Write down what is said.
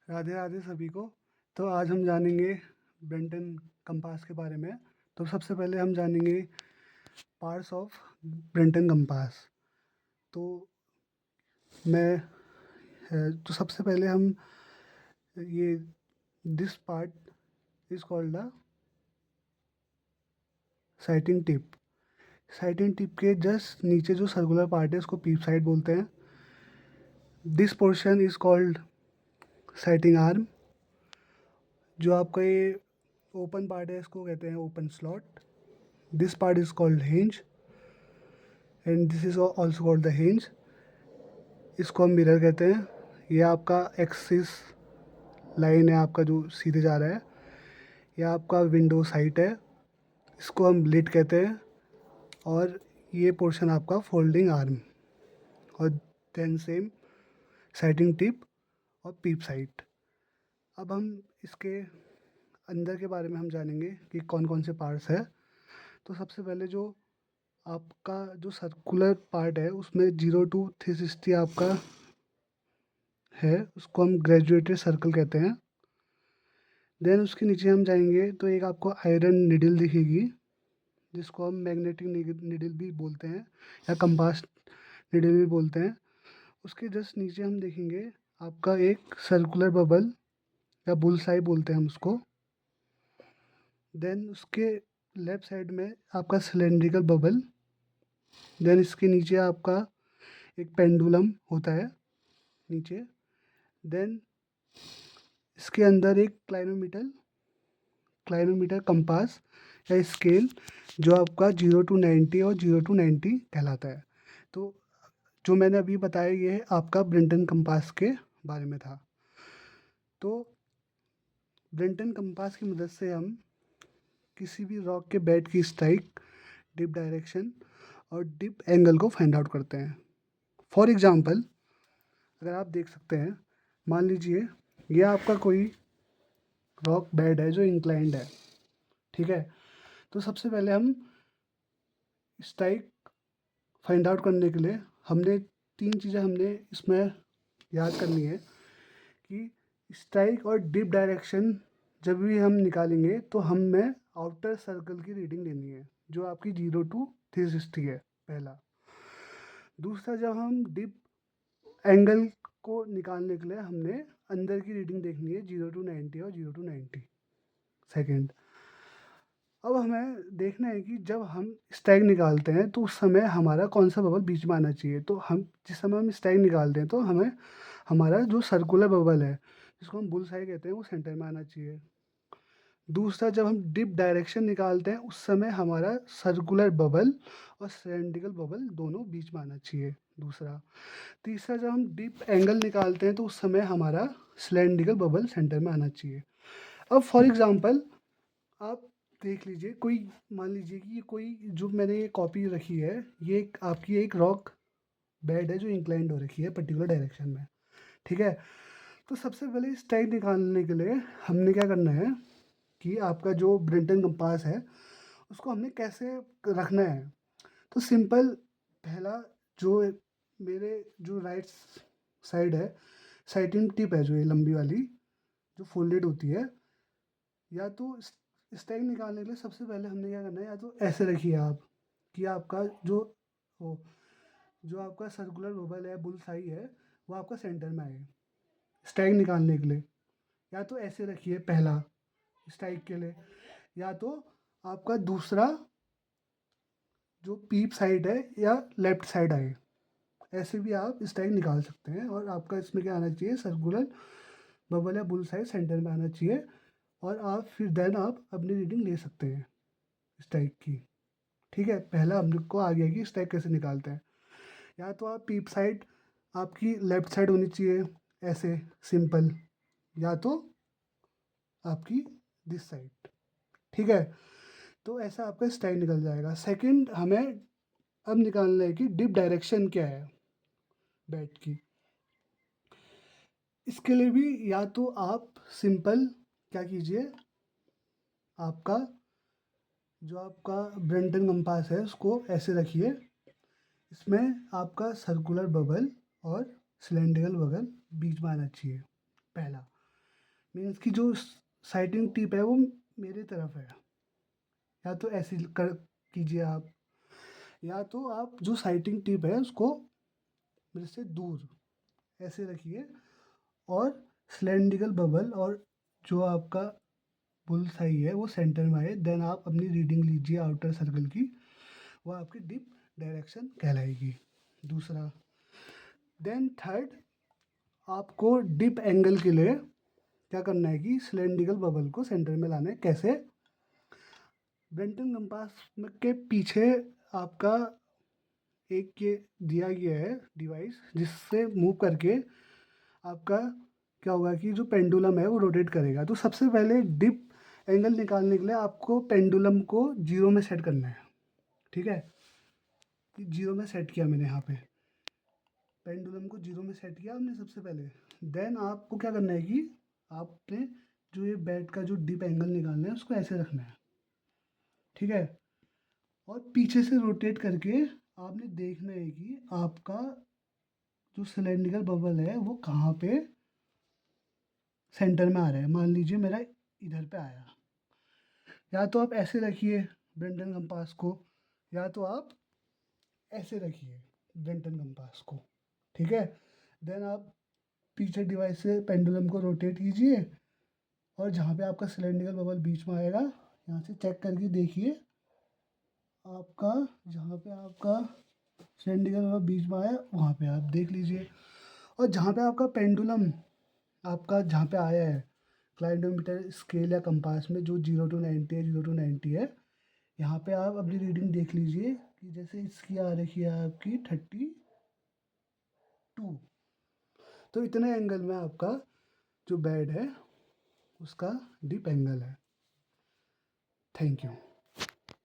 राधे राधे सभी को। तो आज हम जानेंगे ब्रेंटन कंपास के बारे में। तो सबसे पहले हम जानेंगे पार्ट्स ऑफ ब्रेंटन कंपास। तो मैं तो सबसे पहले हम ये this part is called the sighting tip. Sighting tip के जस्ट नीचे जो सर्कुलर पार्ट है उसको पीप साइड बोलते हैं। This portion is called sighting arm. जो आपका ये ओपन पार्ट है इसको कहते हैं open slot. This part is called hinge and this is also called the hinge. इसको हम मिरर कहते हैं। ये आपका एक्सिस लाइन है, आपका जो सीधे जा रहा है। ये आपका विंडो साइट है, इसको हम लिड कहते हैं। और ये पोर्शन आपका फोल्डिंग आर्म। और देन सेम साइटिंग टिप और पीप साइट। अब हम इसके अंदर के बारे में हम जानेंगे कि कौन कौन से पार्ट्स है। तो सबसे पहले जो आपका जो सर्कुलर पार्ट है उसमें 0 to 360 आपका है, उसको हम ग्रेजुएटेड सर्कल कहते हैं। देन उसके नीचे हम जाएंगे तो एक आपको आयरन निडल दिखेगी, जिसको हम मैग्नेटिक निडल भी बोलते हैं या कंपास निडल भी बोलते हैं। उसके जस्ट नीचे हम देखेंगे आपका एक सर्कुलर बबल या बुलसाई बोलते हैं हम उसको। देन उसके लेफ्ट साइड में आपका सिलेंड्रिकल बबल। देन इसके नीचे आपका एक पेंडुलम होता है नीचे। देन इसके अंदर एक क्लाइनोमीटर कंपास या स्केल, जो आपका 0 to 90 और 0 to 90 कहलाता है। तो जो मैंने अभी बताया ये आपका ब्रेंटन कंपास के बारे में था। तो ब्रेंटन कंपास की मदद से हम किसी भी रॉक के बेड की स्ट्राइक, डिप डायरेक्शन और डिप एंगल को फाइंड आउट करते हैं। फॉर एग्जांपल, अगर आप देख सकते हैं, मान लीजिए ये आपका कोई रॉक बेड है जो इंक्लाइंड है, ठीक है। तो सबसे पहले हम स्ट्राइक फाइंड आउट करने के लिए हमने 3 चीज़ें हमने इसमें याद करनी है कि स्ट्राइक और डिप डायरेक्शन जब भी हम निकालेंगे तो हमें आउटर सर्कल की रीडिंग लेनी है, जो आपकी 0 to 360 है पहला। दूसरा, जब हम डिप एंगल को निकालने के लिए हमने अंदर की रीडिंग देखनी है 0 to 90 और 0 to 90 सेकेंड। अब हमें देखना है कि जब हम स्टैग निकालते हैं तो उस समय हमारा कौन सा बबल बीच में आना चाहिए। तो हम जिस समय हम स्टैग निकालते हैं तो हमें हमारा जो सर्कुलर बबल है, जिसको हम बुल साई कहते हैं, वो सेंटर में आना चाहिए। दूसरा, जब हम डिप डायरेक्शन निकालते हैं उस समय हमारा सर्कुलर बबल और सिलेंड्रिकल बबल दोनों बीच में आना चाहिए, दूसरा। तीसरा, जब हम डिप एंगल निकालते हैं तो उस समय हमारा सिलेंड्रिकल बबल सेंटर में आना चाहिए। अब फॉर एग्जांपल आप देख लीजिए, कोई मान लीजिए कि ये कोई जो मैंने ये कॉपी रखी है, ये आपकी एक रॉक बेड है जो इंक्लाइंड हो रखी है पर्टिकुलर डायरेक्शन में, ठीक है। तो सबसे पहले इस टाइप निकालने के लिए हमने क्या करना है कि आपका जो ब्रेंटन कंपास है उसको हमने कैसे रखना है। तो सिंपल, पहला, जो मेरे जो राइट साइड है, साइटिंग टिप है जो ये लंबी वाली जो फोल्डेड होती है, या तो स्टैक निकालने के लिए सबसे पहले हमने क्या करना है, या तो ऐसे रखिए आप कि आपका जो वो जो आपका सर्कुलर बबल है, बुल साई है, वो आपका सेंटर में आए स्टैक निकालने के लिए। या तो ऐसे रखिए पहला स्ट्राइक के लिए, या तो आपका दूसरा जो पीप साइड है या लेफ्ट साइड आए, ऐसे भी आप स्ट्राइक निकाल सकते हैं। और आपका इसमें क्या आना चाहिए, सर्कुलर बबल या बुल साइड सेंटर में आना चाहिए। और आप फिर देन आप अपनी रीडिंग ले सकते हैं स्ट्राइक की, ठीक है। पहला हम लोग को आ गया कि स्टैक कैसे निकालते हैं। या तो आप पीप साइड आपकी लेफ्ट साइड होनी चाहिए ऐसे सिंपल, या तो आपकी दिस साइड, ठीक है। तो ऐसा आपका स्टैक निकल जाएगा। सेकंड, हमें अब निकालना है कि डिप डायरेक्शन क्या है बैट की। इसके लिए भी या तो आप सिंपल क्या कीजिए, आपका जो आपका ब्रेंटन कंपास है उसको ऐसे रखिए, इसमें आपका सर्कुलर बबल और सिलेंड्रिकल बबल बीच में आना चाहिए, पहला। मीन्स कि जो साइटिंग टिप है वो मेरी तरफ है, या तो ऐसे कर कीजिए आप, या तो आप जो साइटिंग टिप है उसको मेरे से दूर ऐसे रखिए, और सिलेंड्रिकल बबल और जो आपका बुल साई है वो सेंटर में आए, देन आप अपनी रीडिंग लीजिए आउटर सर्कल की, वो आपकी डिप डायरेक्शन कहलाएगी। दूसरा, देन थर्ड, आपको डिप एंगल के लिए क्या करना है कि सिलेंड्रिकल बबल को सेंटर में लाना है। कैसे? ब्रेंटन कंपास के पीछे आपका एक ये दिया गया है डिवाइस, जिससे मूव करके आपका क्या होगा कि जो पेंडुलम है वो रोटेट करेगा। तो सबसे पहले डिप एंगल निकालने के लिए आपको पेंडुलम को जीरो में सेट करना है, ठीक है? जीरो में सेट किया मैंने यहाँ पे, पेंडुलम को जीरो में सेट किया हमने सबसे पहले। देन आपको क्या करना है कि आपने जो ये बैट का जो डिप एंगल निकालना है उसको ऐसे रखना है, ठीक है? और पीछे से रोटेट करके आपने देखना है कि आपका जो सिलेंड्रिकल बबल है वो कहाँ पे सेंटर में आ रहा है। मान लीजिए मेरा इधर पे आया, या तो आप ऐसे रखिए ब्रेंटन कंपास को, या तो आप ऐसे रखिए ब्रेंटन कंपास को, ठीक है? देन आप पीछे डिवाइस से पेंडुलम को रोटेट कीजिए, और जहाँ पे आपका सिलेंड्रिकल बबल बीच में आएगा यहाँ से चेक करके देखिए, आपका जहाँ पे आपका सिलेंड्रिकल बबल बीच में आया वहाँ पे आप देख लीजिए। और जहाँ पे आपका पेंडुलम आपका जहाँ पे आया है क्लाइडोमीटर स्केल या कंपास में, जो 0 to 90 है, 0 to 90 है, यहाँ पे आप अपनी रीडिंग देख लीजिए कि जैसे इसकी आ रही है आपकी 32, तो इतने एंगल में आपका जो बेड है उसका डीप एंगल है। Thank you.